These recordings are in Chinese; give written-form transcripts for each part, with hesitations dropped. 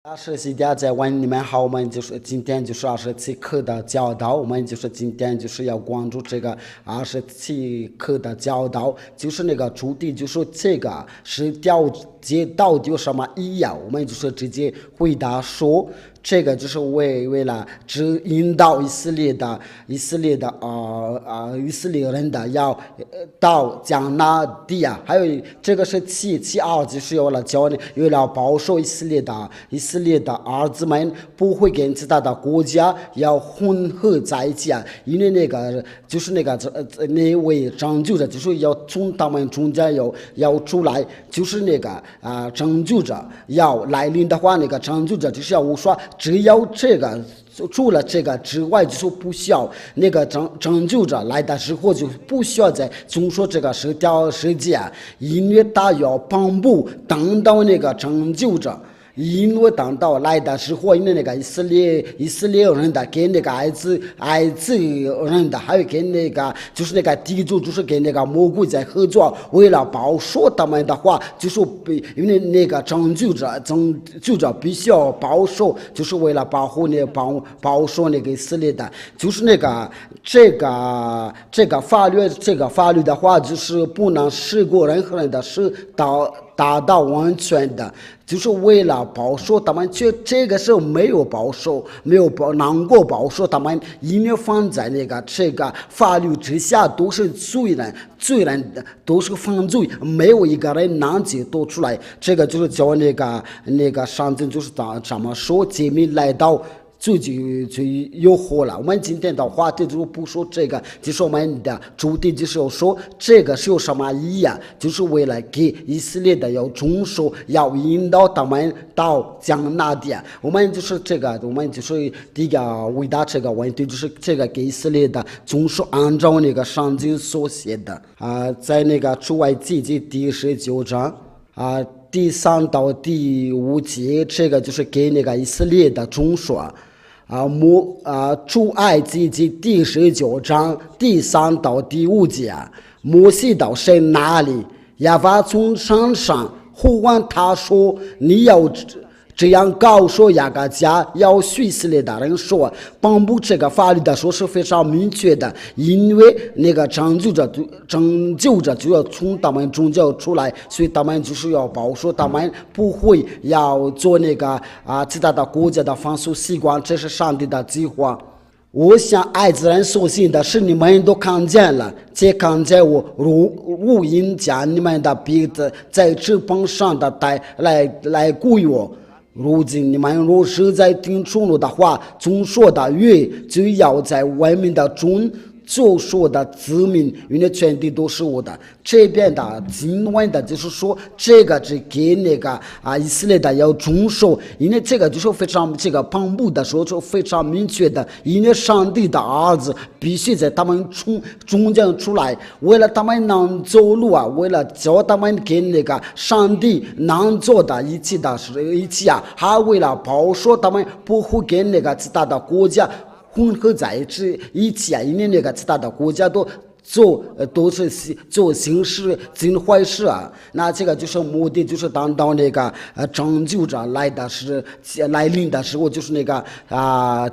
24在问你们好，我们就是今天就是27课的教导，我们就是今天就是要关注这个27课的教导，就是那个主题就是这个是调节到底有什么意义啊？我们就是直接回答说，这个就是为了指引导以色列人的要到迦南地啊，还有这个是7:2，就是为了保守以色列的儿子们不会跟其他的国家要混合在一起啊，因为那位拯救者就是要从他们中间要出来，就是拯救者要来临的话，那个拯救者就是要我说，只要除了这个之外，就是不需要那个拯救者来的时候，就不需要再总说这个世界，因为他要帮助等到那个拯救者。因为等到来的时候，因为那个以色列人的跟那个埃及人的，还有跟那个就是那个地主，就是跟那个魔鬼在合作，为了保守他们的话，就是因为那个拯救者必须要保守，就是为了保护保守那个以色列的，就是这个法律的话，就是不能使过任何人的事达到完全的，就是为了保守他们，这个时候没有能够保守他们，因为放在这个法律之下都是罪人都是犯罪，没有一个人能解脱出来。这个就是叫那个上帝就是怎么说，诫命来到。最诱惑了。我们今天的话题就是不说这个，就是我们的主题就是要说这个是有什么意义啊？就是为了给以色列的要遵守，要引导他们到迦南地啊。我们就是第一个回答这个问题，就是这个给以色列的遵守按照那个圣经所写的在那个出埃及记第19章第3到第5节，这个就是给那个以色列的遵守出埃及记第19章第3到第5节摩西到神那里，耶和华从山上呼唤他说：“你要这样告诉雅各家，要以色列的人说，颁布这个法律的说是非常明确的，因为那个拯救者就要从他们中间出来，所以他们就是要保守，他们不会要做那个其他的国家的风俗习惯，这是上帝的计划。我想爱子人所信的是你们都看见了，且看见我如鹰将你们的鼻子在翅膀上的来雇我。如今你们若是在听从我的话，总说的约，就要在外面的中就说的子民，因为全地都是我的。这边的经文的就是说，这个是给那个以色列的要遵守，因为这个就是非常这个颁布的时候就非常明确的，因为上帝的儿子必须在他们中间出来，为了他们能走路为了教他们跟那个上帝能做的一切还为了保守他们不会跟那个其他的国家混合在一起因为那个其他的国家都是做刑事做坏事那这个就是目的，就是当到那个拯救者来临的时候，就是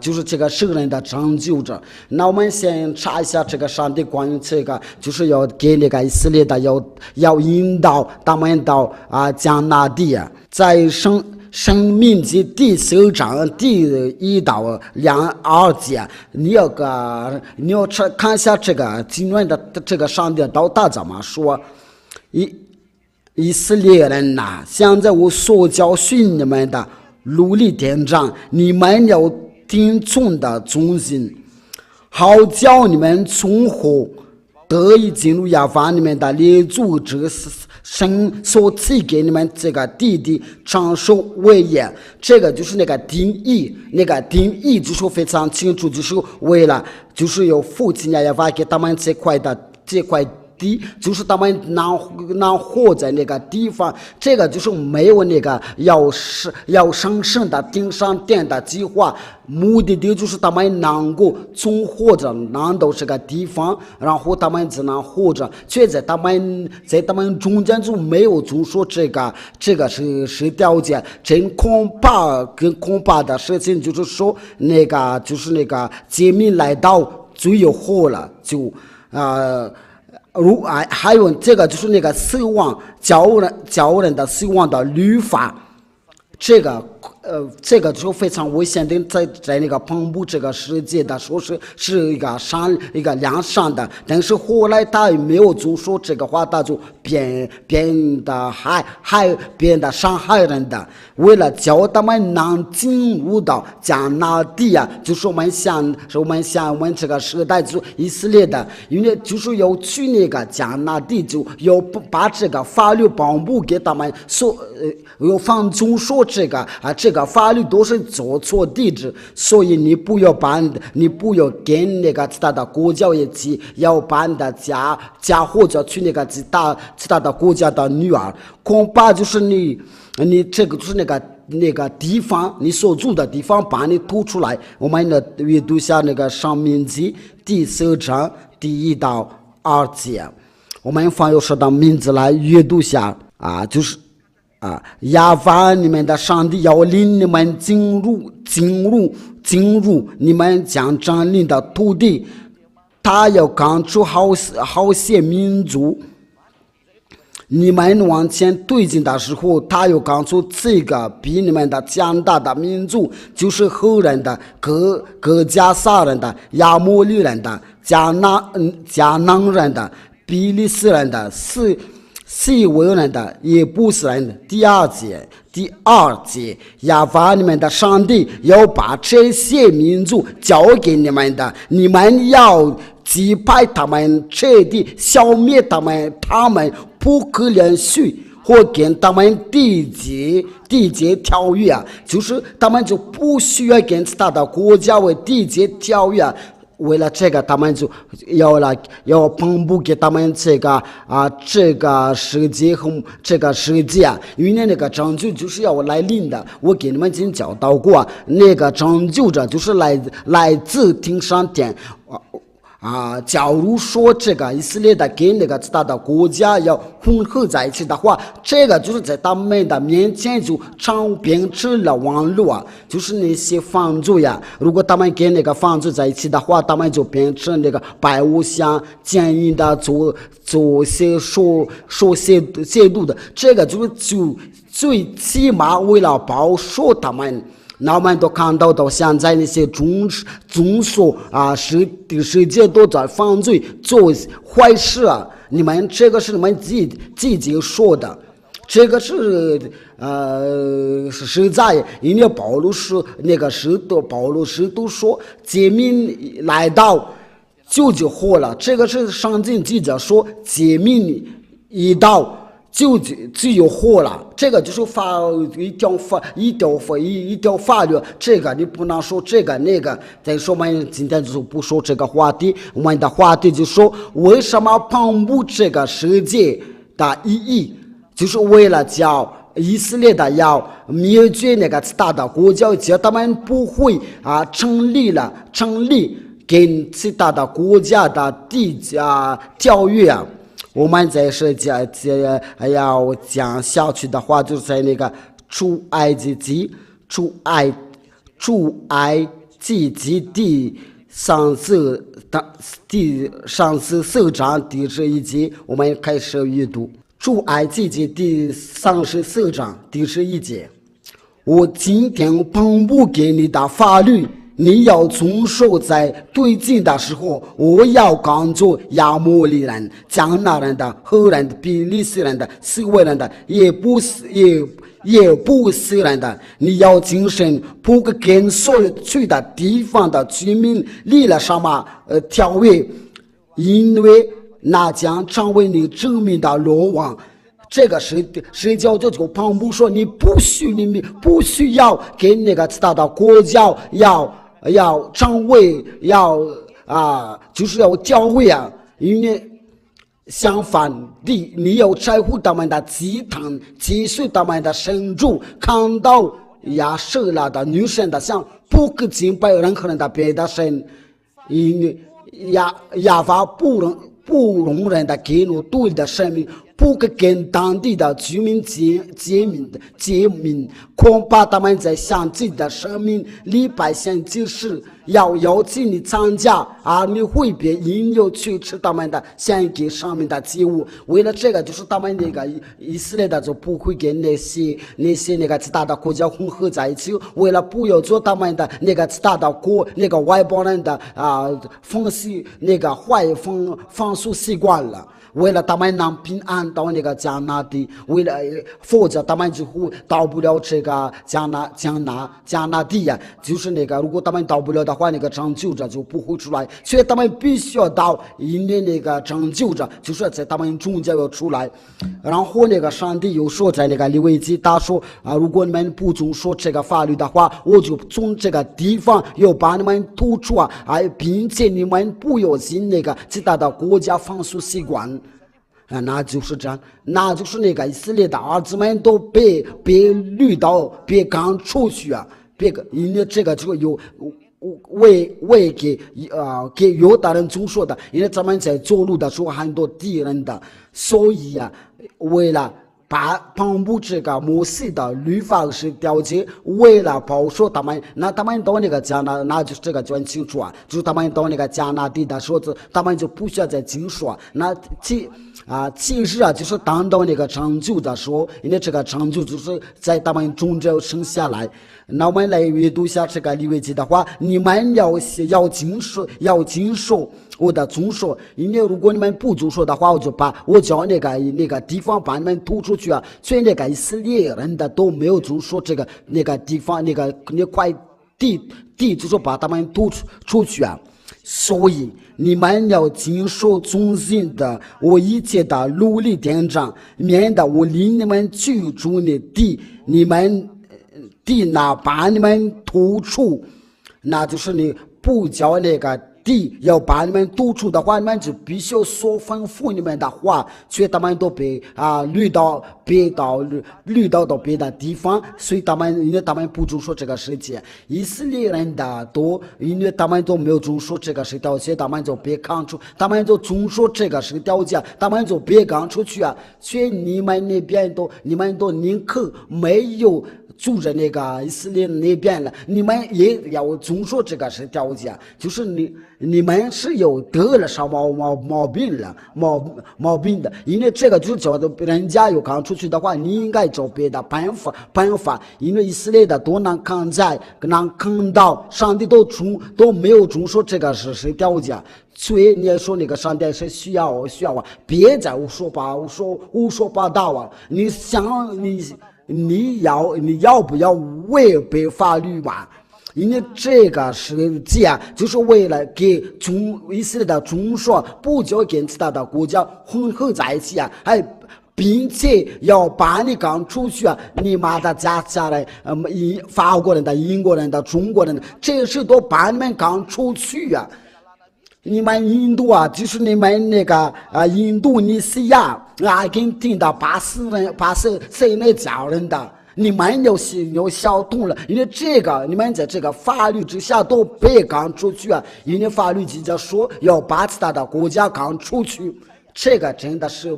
就是这个圣人的拯救者。那我们先查一下这个上帝关于这个，就是要给那个以色列的要引导他们到迦南地在生命记第9章第1到2节，你要看一下这个经文的这个上帝到他怎么说。以色列人现在我所教训你们的律例典章，你们要听从的遵行，好叫你们存活，得以进入耶和华你们的列祖之神所赐给你们这个地的长寿为业。这个就是那个定义就是非常清楚，就是为了就是有父亲耶和华给他们这块地，就是他们能活在那个地方，这个就是没有那个要上升的顶上殿的计划，目的地就是他们能够存活着能到这个地方，然后他们只能活着，却在他们中间就没有就说这个是条件，真恐怕的事情就是说就是那个诫命来到最后了，就还有这个就是那个死亡教人的死亡的律法，这个就非常危险的，在那个碰不这个世界的说是一个良善的，但是后来他没有就说这个话，他就变得伤害人的。为了教他们能进入到迦南地啊，就是我们这个时代就以色列的，因为就是要去那个迦南地，就要把这个法律颁布给他们，有放纵说这个法律都是做错地址，所以你不要跟那个其他的国家一起，要把你的家或者去那个其他的国家的女儿，恐怕就是你这个就是那个地方，你所住的地方把你吐出来。我们阅读下那个申命记第4章第1到2节，我们放有神的名字来阅读下就是亚法你们的上帝要领你们进入你们将占领的土地，他要赶出好些民族。你们往前推进的时候，他又赶出这个比你们的强大的民族，就是赫人的、各加撒人的、亚摩利人的、迦南人的、比利斯人的、西维人的、耶布斯人的。第二节，亚法你们的上帝要把这些民族交给你们的，你们要击败他们，彻底消灭他们不可连续或跟他们缔结条约就是他们就不需要跟其他的国家为缔结条约为了这个，他们就要颁布给他们这个世界和这个世界因为那个拯救就是要来临的。我给你们已经教导过，那个拯救者就是来自天上天。假如说这个以色列的跟那个其他的国家要混合在一起的话，这个就是在他们的面前就变成了网络就是那些犯罪如果他们跟那个犯罪在一起的话，他们就变成那个拜偶像、奸淫的、做些说亵渎的，这个就最起码为了保守他们。那我们都看到现在那些宗所世界都在犯罪做坏事你们这个是你们自己说的，这个是实在，因为保罗是那个保罗使徒说诫命来到就活了，这个是上经记者说诫命一到就有祸了，这个就是一条法律，这个你不能说这个那个。再说我们今天就不说这个话题，我们的话题就说为什么颁布这个世界的意义，就是为了叫以色列的要灭绝那个大的国家，叫他们不会成立跟其他的国家的条约我们在是要讲下去的话，就是在那个出埃及记第34章第11节，我们开始阅读。出埃及记第34章第11节，我今天颁布给你的法律，你要遵守，在对境的时候，我要赶走亚摩利人、迦南人的、赫人的、比利斯人的、西维人的、耶布斯人的。你要谨慎，不可跟所有去的地方的居民立了什么条约，因为那将成为你证明的罗网。这个是叫这个颁布说，你不需要跟那个其他的国家要成为就是要教会因为相反的，你要在乎他们的祭坛，继续他们的神主，看到亚舍拉的女神的像，不可敬拜任何人的别的神，因为亚法不容忍的给奴对的生命，不可跟当地的居民结盟，恐怕他们在向自己的生命里百姓就是要邀请你参加，而你会被引诱去吃他们的献给上面的祭物。为了这个，就是他们那个以色列的就不会跟那些那个其他的国家混合在一起，为了不要做他们的那个其他的那个外邦人的那个坏风俗习惯了。为了他们能平安到那个迦南地，为了否则他们就会到不了这个迦南地呀。就是那个，如果他们到不了的话，那个拯救者就不会出来。所以他们必须要到，因为那个拯救者就是在他们中间要出来。然后那个上帝又说，在那个利未记他说如果你们不遵守这个法律的话，我就从这个地方要把你们吐出并且你们不要信那个其他的国家风俗习惯。那就是这样，那就是那个以色列的儿子们都被掳到，被赶出去因为这个就有为给犹大人总说的，因为咱们在走路的时候很多敌人的，所以为了颁布这个摩西的律法是条件，为了保守他们，那他们到那个迦南，那就是这个就很清楚就是他们到那个迦南地的时候，他们就不需要再经说。那其实就是当到那个拯救的时候，因为这个拯救就是在他们中间生下来。那我们来阅读一下这个利未记的话，你们要经受我的遵守，因为如果你们不遵守的话，我叫那个地方把你们吐出去所以那个以色列人的都没有遵守那个地方那块地就是把他们吐出去所以你们要经受遵行的我一切的律例典章，免得我领你们居住的地，你们地哪把你们吐出，那就是你不叫那个地要把你们吐出的话，你们就必须说吩咐你们的话，所以他们都被掳到别的地方，所以因为他们不遵守这个世界，以色列人的都因为他们都没有遵守这个条件，他们就被赶出，他们就遵守这个条件，他们就被赶出去所以你们那边你们都宁可没有住着那个以色列那边了，你们也要遵守这个条件，就是你们是有得了什么毛病的，因为这个就叫做人家有赶出去的话，你应该找别的办法，因为以色列的都能看到上帝都没有遵守这个是条件，所以你说那个上帝是需要别再胡说八道你要不要违背法律吧？因为这个是这样，就是为了给以色列的宗说不就跟其他的国家混合在一起并且要把你赶出去你把它加下来法国人的、英国人的、中国人的，这些都把你们赶出去你们印度就是你们那个印度尼西亚、阿根廷的、巴西那家人的，你们有小动了，因为这个你们在这个法律之下都被赶出去因为法律直接说要把其他的国家赶出去，这个真的是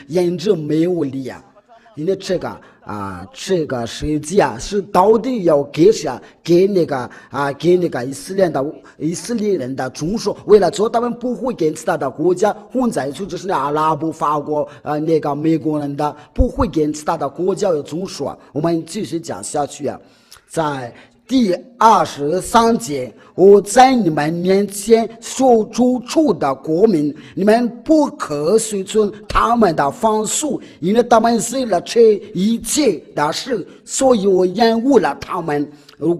严重没有理因为这个实际是到底要给谁给那个以色列人的宗说，为了做他们不会跟其他的国家混在一起，就是阿拉伯、法国那个美国人的不会跟其他的国家有宗说。我们继续讲下去在第23节，我在你们面前所住处的国民，你们不可随从他们的风俗，因为他们做了这一切的事，所以我厌恶了他们。如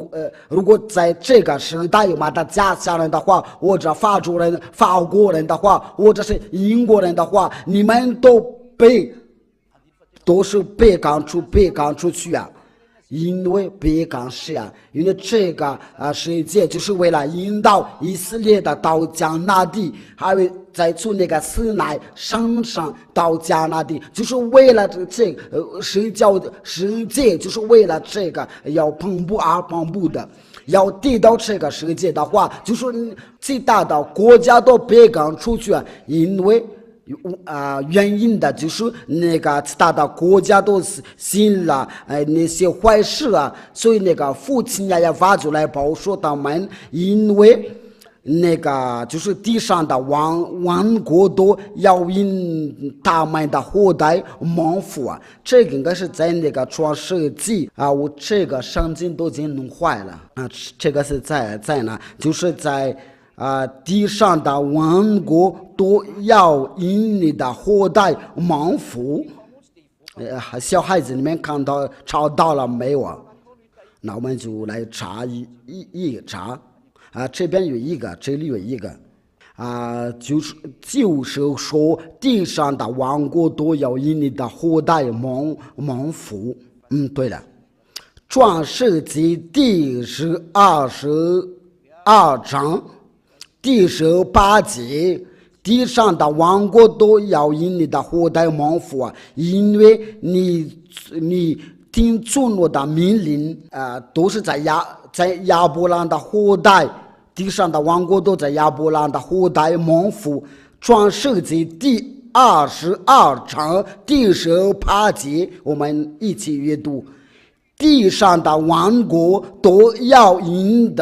果在这个时代有的家乡人的话，或者法国人的话，或者是英国人的话，你们都是被赶出去因为别干事啊，因为这个世界就是为了引导以色列的到迦南地，还有再从那个西奈山上到迦南地，就是为了这个世界就是为了这个要蓬勃而蓬勃的。要递到这个世界的话，就是最大的国家都别干出去，因为原因的就是那个其他的国家都信了那些坏事啊，所以那个父亲也发出来报说他们，因为那个就是地上的王国都要因他们的后代蒙福啊。这个应该是在那个创世纪我这个圣经都已经弄坏了这个是在哪？就是在地上的王国都要因你的后代蒙福。小孩子你们查到了没有啊？那我们就来查一查。这边有一个，这里有一个，就是说地上的王国都要因你的后代蒙福。对了，创世纪第22章第18节，地上的王国都要因你的后代蒙福啊，因为你听从我的命令都是在亚伯兰的后代。地上的王国都在亚伯兰的后代蒙福。创世纪第22章第18节，我们一起阅读。地上的王国都要因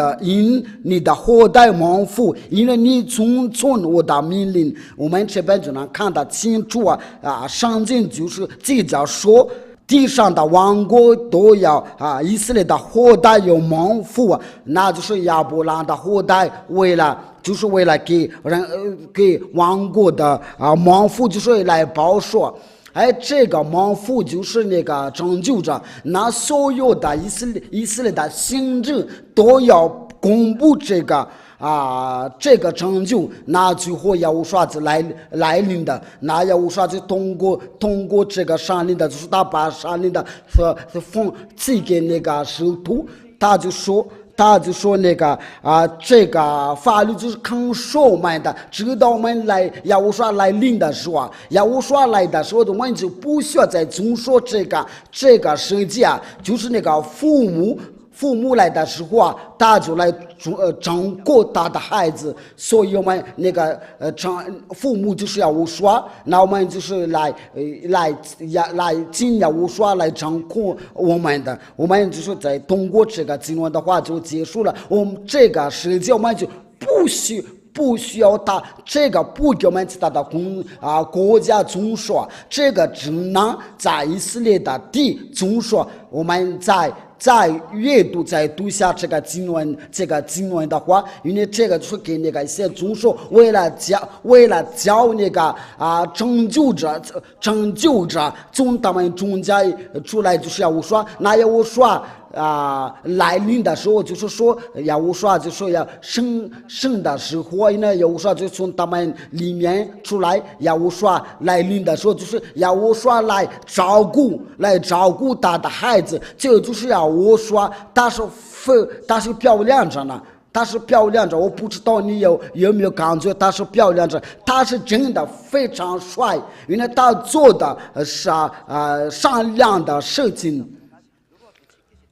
你的后代蒙福，因为你遵从我的命令。我们这边就能看得清楚圣经就是这样说。地上的王国都要以色列的后代有蒙福那就是亚伯兰的后代为了给王国的蒙福，就是来报说。这个蒙福就是那个拯救者，那所有的以色列的行政都要公布这个拯救，那最后要无啥子来临的，那要无啥子通过这个上令的，就是他把上令的封寄给那个首都，他就说那个这个法律就是看守我们的，直到我们要无啥来临的时候要无啥来的时候，我们就不需要再总说这个世界就是那个父母来的时候他就来照顾他的孩子，所以我们那个父母就是要无说，那我们就是来尽要无说来照顾我们的，我们就是在通过这个经文的话就结束了。我们这个世界我们就不需要他这个不给我们其他的国家总说，这个只能在以色列的地总说。我们再阅读再读下这个经文的话，因为这个就是给那个一些总说为了教那个拯救者从他们中间出来，就是要说那要说来临的时候，就是说要说就说要生的时候呢，要说就从他们里面出来，要说来临的时候就是要说来照顾他的孩子，这就是要我说他是漂亮着呢。他是漂亮着，我不知道你有没有感觉他是漂亮着，他是真的非常帅，因为他做的是善良的事情。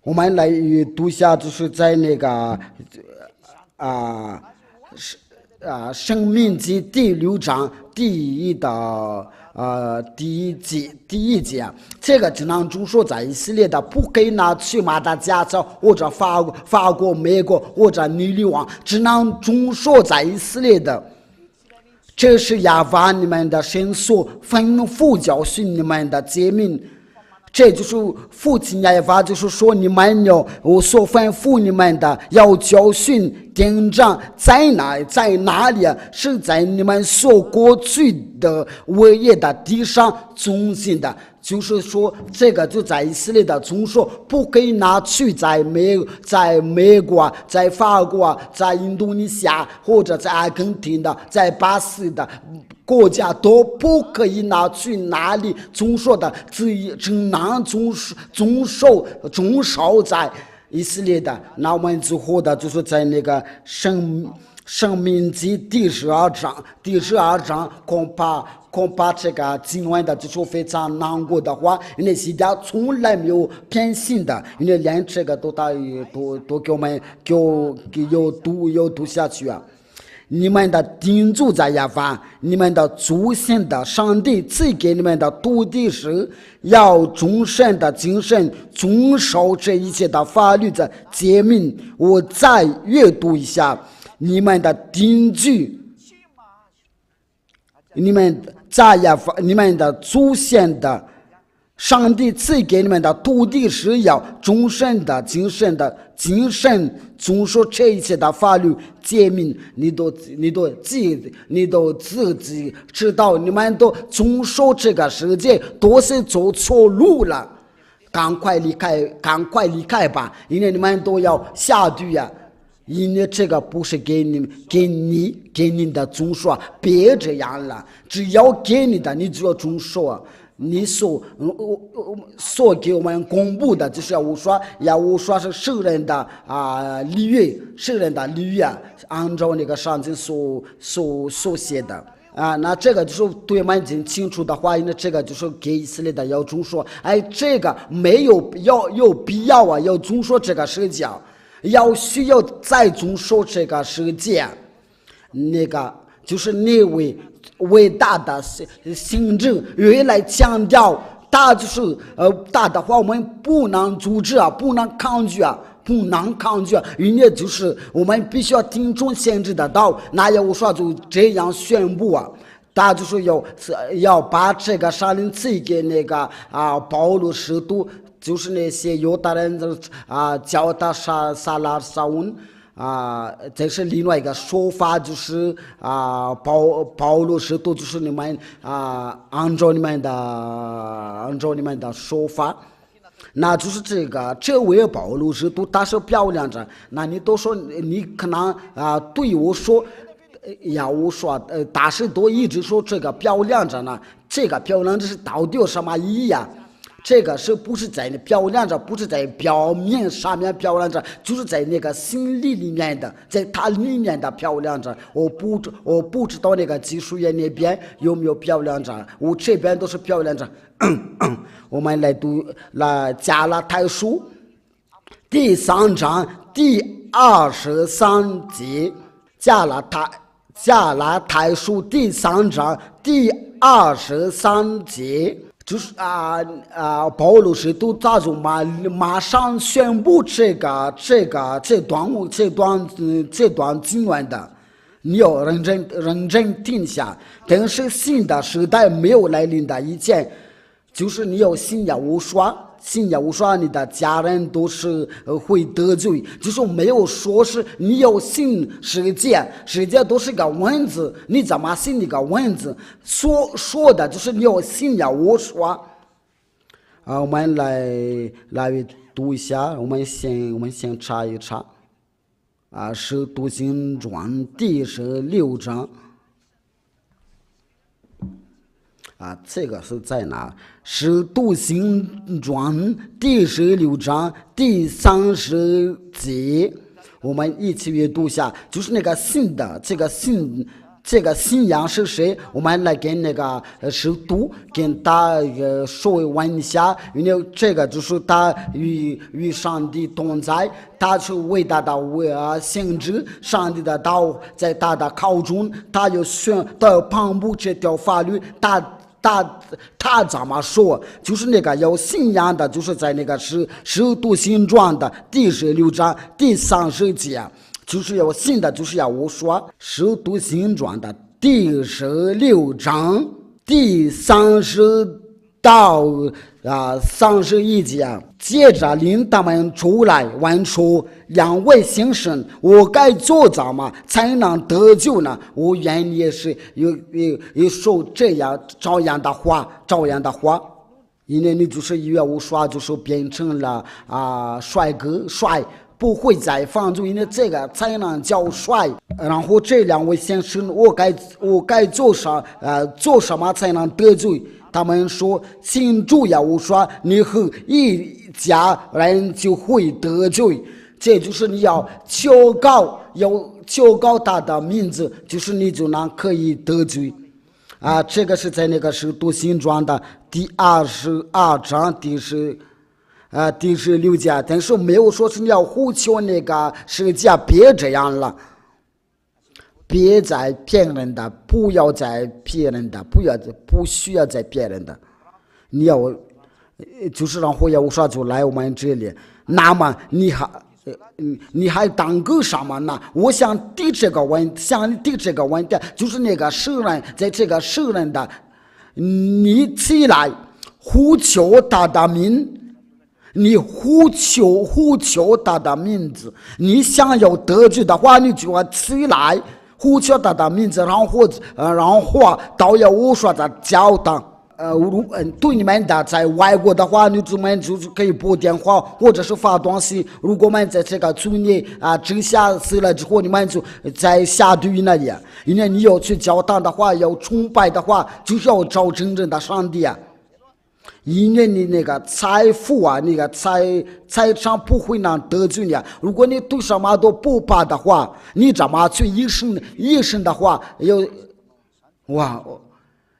我们来读一下，就是在那个申命记第6章第一节，这个只能就说在以色列的不可以拿去马达加斯或者法国、美国或者尼利王，只能就说在以色列的。这是亚法你们的神所吩咐教训你们的诫命。这就是父亲亚法，就是说你们我所吩咐你们的要教训典章在哪里是在你们所过去的伟业的地上中心的，就是说这个就在以色列的总说不可以拿去在美国、在法国、在印度尼西亚或者在阿根廷的、在巴西的国家都不可以拿去哪里总说的只能总收在以色列的。那我们之后的就是在那个生命记第12章恐怕这个今晚的就是非常难过的话，因为西家从来没有偏心的，因为连这个都给我们要读下去啊。你们的定住在亚法，你们的祖先的上帝赐给你们的土地时，要终身的精神遵守这一切的法律的诫命。我再阅读一下你们的定居，你们在亚法，你们的祖先的上帝赐给你们的土地是要终身的精神遵守这一切的法律诫命。你都自己知道，你们都遵守这个世界都是走错路了，赶快离开吧，因为你们都要下地呀。因为这个不是给你的遵守，别这样了，只要给你的你就要遵守啊。你所给我们公布的就是要我说是圣人的礼乐啊，按照那个上经所写的啊。那这个就是对我们已经清楚的话，因为这个就是给以色列的要遵守。这个没有必要啊，要遵守这个世界，需要再遵守这个世界，那个就是那位伟大的行政越来强调，大就是大的话我们不能阻止啊，不能抗拒啊，因为就是我们必须要听从限制的道。那要我说就这样宣布啊，他就是要把这个杀人赐给那个保罗使徒，就是那些犹大人叫他撒拉撒温。这是另外一个说法，就是保罗使徒，就是你们按照你们的说法，那就是这位保罗使徒他是漂亮着。那你都说你可能对我说我说大师都一直说这个漂亮着呢，这个漂亮着是到底有什么意义啊？这个是不是在漂亮着，不是在表面上面漂亮着，就是在那个心里面的，在它里面的漂亮着。我不知道那个技术员那边有没有漂亮着，我这边都是漂亮着。我们来读加拉太书第3章第23节，加拉太书第3章第23节。就是保罗使徒他就马上宣布这段经文的，你要认真听下。但是新的时代没有来临的以前，就是你要信仰无双，你的家人都是会得罪。就是没有说是你要信世界都是个文字，你怎么信那个文字？说的就是你要信仰无双。我们来读一下，我们先查一查使徒行传第16章。这个是在哪？使徒行传第16章第30节，我们一起阅读一下。就是那个信的这个信仰是谁？我们来跟那个使徒跟他说问一下，因为这个就是他与上帝同在，他是伟大的先知，上帝的道在他的口中，他要颁布这条法律，他怎么说？就是那个有信仰的，就是在那个使徒行传的第16章第30节，就是有信的，就是要我说使徒行传的第16章第30到31节，接着领他们出来问说：“2位先生，我该做怎么才能得救呢？”我愿意是有说照样的话，因为你就是越无耍，就是变成了帅哥帅，不会再犯罪，因为这个才能叫帅。然后这两位先生，我该做什么才能得罪？他们说，信主要无耍，你和一家人就会得罪。这就是你要求告他的名字，就是你就能可以得罪。这个是在那个使徒行传的第22章第16节，但是没有说是你要呼求那个世界别这样了，别再骗人的，不要再骗人的，不需要再骗人的，你要就是让火药说就来我们这里，那么你还当个什么呢？我想提这个问题，就是那个世人在这个世人的，你起来呼求他的名，你呼求他的名字，你想要得救的话，你就要起来呼求他的名字，然后到要无说的教导。对你们的在外国的话，你们就是可以拨电话或者是发短信。如果我们在这个罪孽之下死了之后，你们就在下地狱那里。因为你要去教堂的话，要崇拜的话，就是要找真正的上帝啊。因为你那个财富那个财产不会能得罪你。如果你对什么都不怕的话，你怎么去一生的话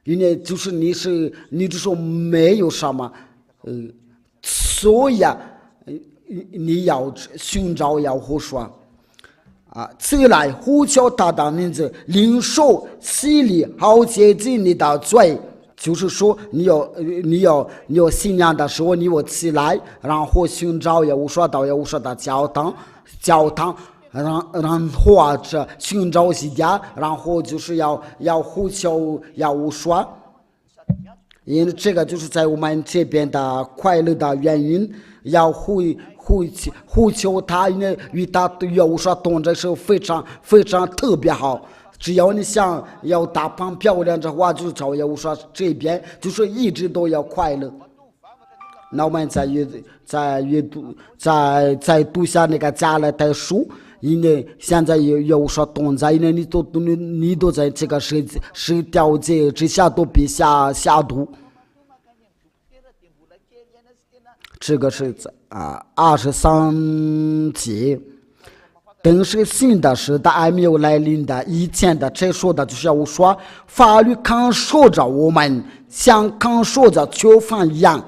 因为就是你就说没有什么，所以你要寻找要胡说起来呼叫他的名字，领受洗礼，好洁净你的罪。就是说你要信仰的时候，你要起来，然后寻找要说到要说的教堂。然后或者寻找一家，然后就是要呼求要说，因为这个就是在我们这边的快乐的原因，要呼求他，因为与他要说动作是非常非常特别好。只要你想要大胖漂亮的话，就是找要说这边就是一直都要快乐。那我们再读下那个加勒泰书。因为现在有说动作，因为你都在这个十条诫之下都必下毒。这个是23节，等是新的时代还没有来临的，以前的这说的就是我说法律看守着我们，像看守着囚犯一样。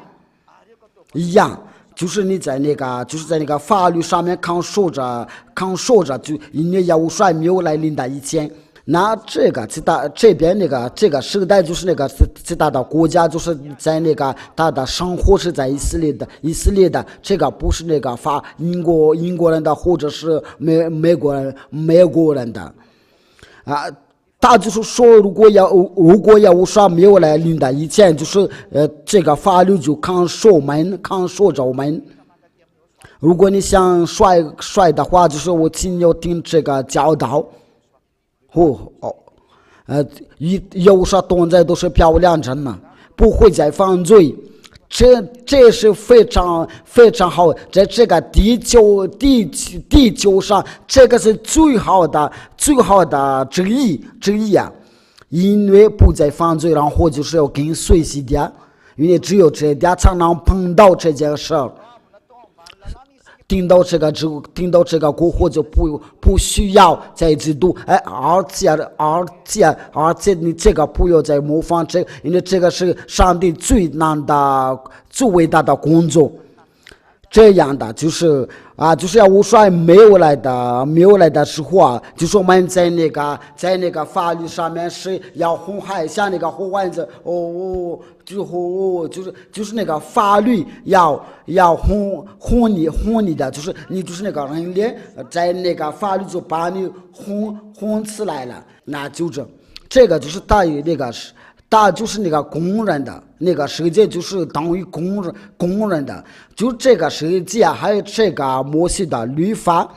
就是你在那个法律上面看守着，就因为要说没有来临的以前，那这边这个时代就是那个其他的国家，就是在那个他的生活是在以色列的，这个不是那个英国人的，或者是美国人的他就是说，如果要说没有来临的以前，就是这个法律就看守着我们。如果你想帅的话，就是我请你听这个教导。有说动作都是漂亮着呢，不会再犯罪。这是非常非常好，在这个地球上，这个是最好的之一啊！因为不再犯罪，然后就是要跟随一点，因为只有这点才能碰到这件事儿。听到这个过后就不需要再制度，而且你这个不要再模仿因为这个是上帝最伟大的工作。这样的就是要我说没有来的时候就是我们在那个法律上面是要红海，像那个红丸子就是那个法律要哄你的，就是你就是那个人脸，在那个法律就把你哄起来了，那就是这个就是大于那个他就是那个工人的那个世界，就是等于工人的，就这个世界还有这个摩西的律法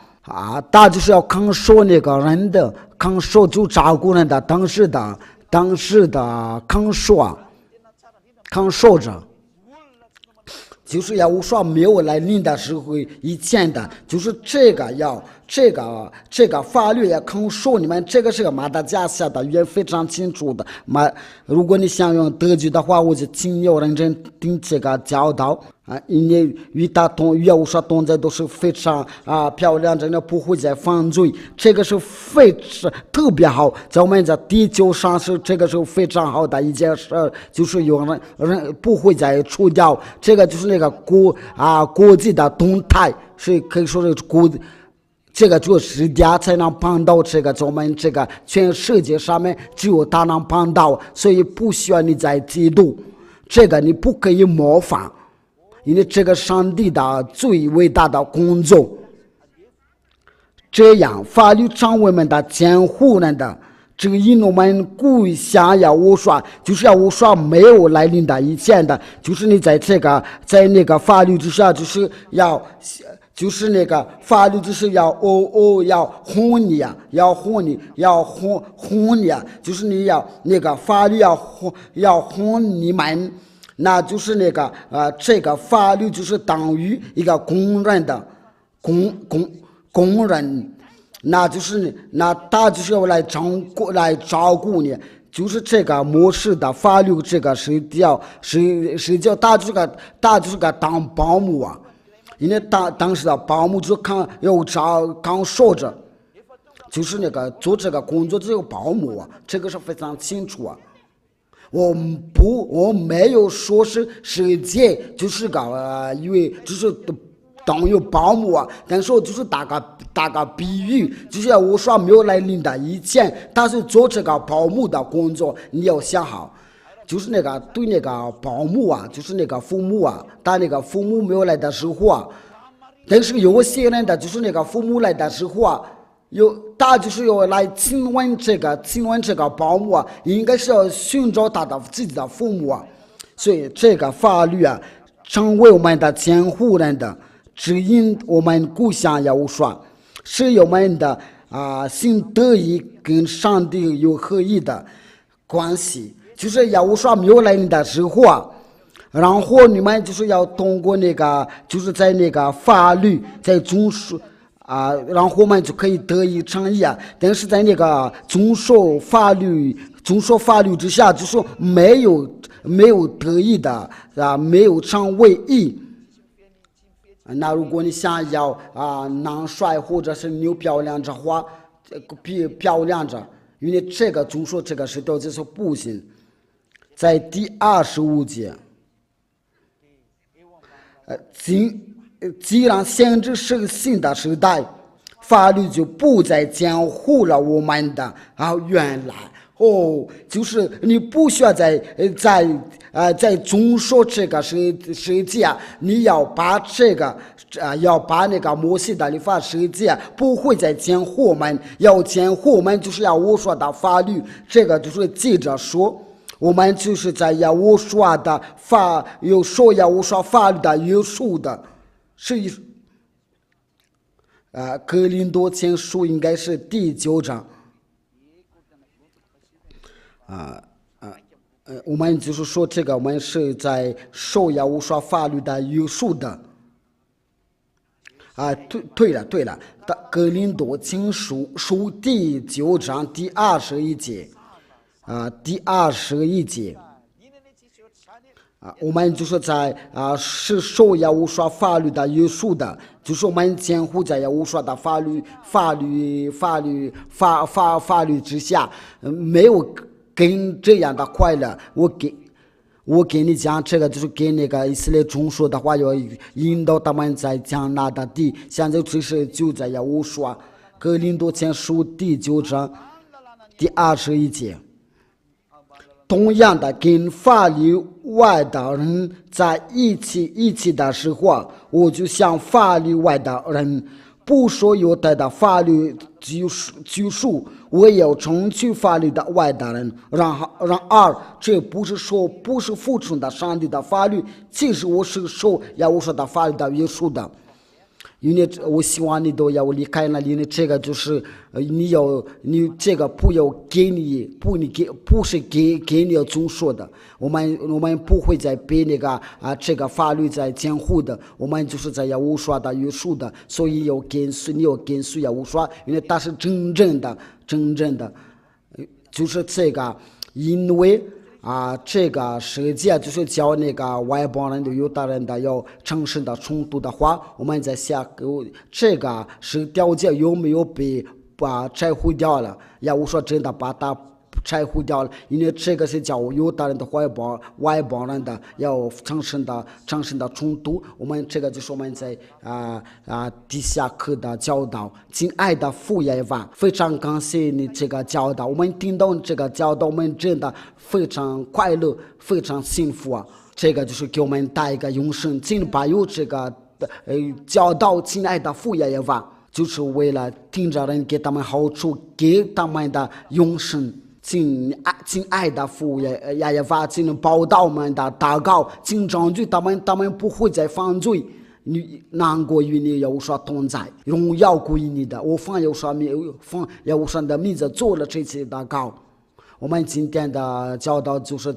他就是要看守那个人的，看守就照顾人的，当时的看守着。就是要说没有来临的时候以前的，就是这个法律要看守你们，这个是个马达加斯的也非常清楚的。如果你想用德语的话，我就请你认真听这个教导啊，因为与他越无说动作都是非常漂亮，真的不会再犯罪，这个是非常特别好。在我们在地球上是这个是非常好的一件事，就是有人不会再除掉，这个就是那个国际的动态，是可以说是这个做世家才能帮到这个，在我们这个全世界上面只有他能帮到，所以不需要你再嫉妒，这个你不可以模仿，因为这个上帝的最伟大的工作。这样法律成为我们的监护人的，这个因我们故意想要无说，就是要无说没有来临的以前的，就是你在那个法律之下，就是那个法律就是要哄你啊，要哄你啊，就是你要那个法律要哄你们，那就是那个这个法律就是等于一个公认的公人，那就是那他就是要来照顾你。就是这个模式的法律，这个是叫他就是个当保姆啊。因为当时的保姆就刚说着，就是那个做这个工作只有保姆啊，这个是非常清楚啊。我没有说是世界就是个因为就是等于保姆啊，但是我就是打个比喻，就是我说没有来临的以前，他是做这个保姆的工作，你要想好。就是那个对那个保姆啊，就是那个父母啊，但那个父母没有来的时候啊，但是有些人的就是那个父母来的时候啊，他就是要来亲吻这个保姆啊，应该是要寻找他的自己的父母啊，所以这个法律啊，成为我们的监护人的，指引我们故乡要说，是我们的心得以跟上帝有合一的关系。就是要说没有来临的时候啊，然后你们就是要通过那个，就是在那个法律在中枢然后我们就可以得以成义啊。但是在那个中说法律之下，就是没有得以的没有成为义。那如果你想要男帅或者是女漂亮的话，漂亮着，因为这个中说这个是都就是不行。在第25节，既然现在是个新的时代，法律就不再监护了我们的原来就是你不需要在中说这个世界你要把这个要把那个摩西的律法世界不会再监护我们，要监护我们就是要我说的法律，这个就是记者说。我们就是在要我说的要我说法律的约束的，是哥林多前书应该是第9章我们就是说这个我们是在受要我说法律的约束的对了，哥林多前书第9章第21节。第21节我们就是在是受要我说法律的约束的，就是我们监护在要我说的法律之下，没有跟这样的快乐。我给你讲这个，就是给那个以色列中说的话，要引导他们在迦南的地。现在就在要我说哥林多前书第9章第21节。同样的，跟法律外的人在一起的时候，我就像法律外的人，不说有的法律拘束，我也要成全法律的外的人。然而，这不是服从的上帝的法律，其实我是受要我说的法律的约束的。因为我希望你都要离开那里，这个就是你这个不要给你不是给你总说的，我们不会再被那个这个法律在监护的，我们就是在要无说的约束的，所以你要跟随要无说，因为它是真正的，就是这个，因为。这个世界就是教那个外邦人的犹太人的要产生的冲突的话，我们在想，这个是条件有没有被拆毁掉了？要我说真的把它拆毁掉了，因为这个是叫犹太人的外邦人的要产生的冲突。我们这个就是我们在地下课的教导，亲爱的父爷娃，非常感谢你这个教导，我们听到这个教导，我们真的非常快乐，非常幸福啊！这个就是给我们带一个永生，尽把有这个教导，亲爱的父爷娃，就是为了听着人给他们好处，给他们的永生。亲爱的父爷娃，请报道我们的祷告，请证据他们不会再犯罪。你难过与你有所同在，荣耀归你的。我放有上的名字做了这些祷告。我们今天的教导就是。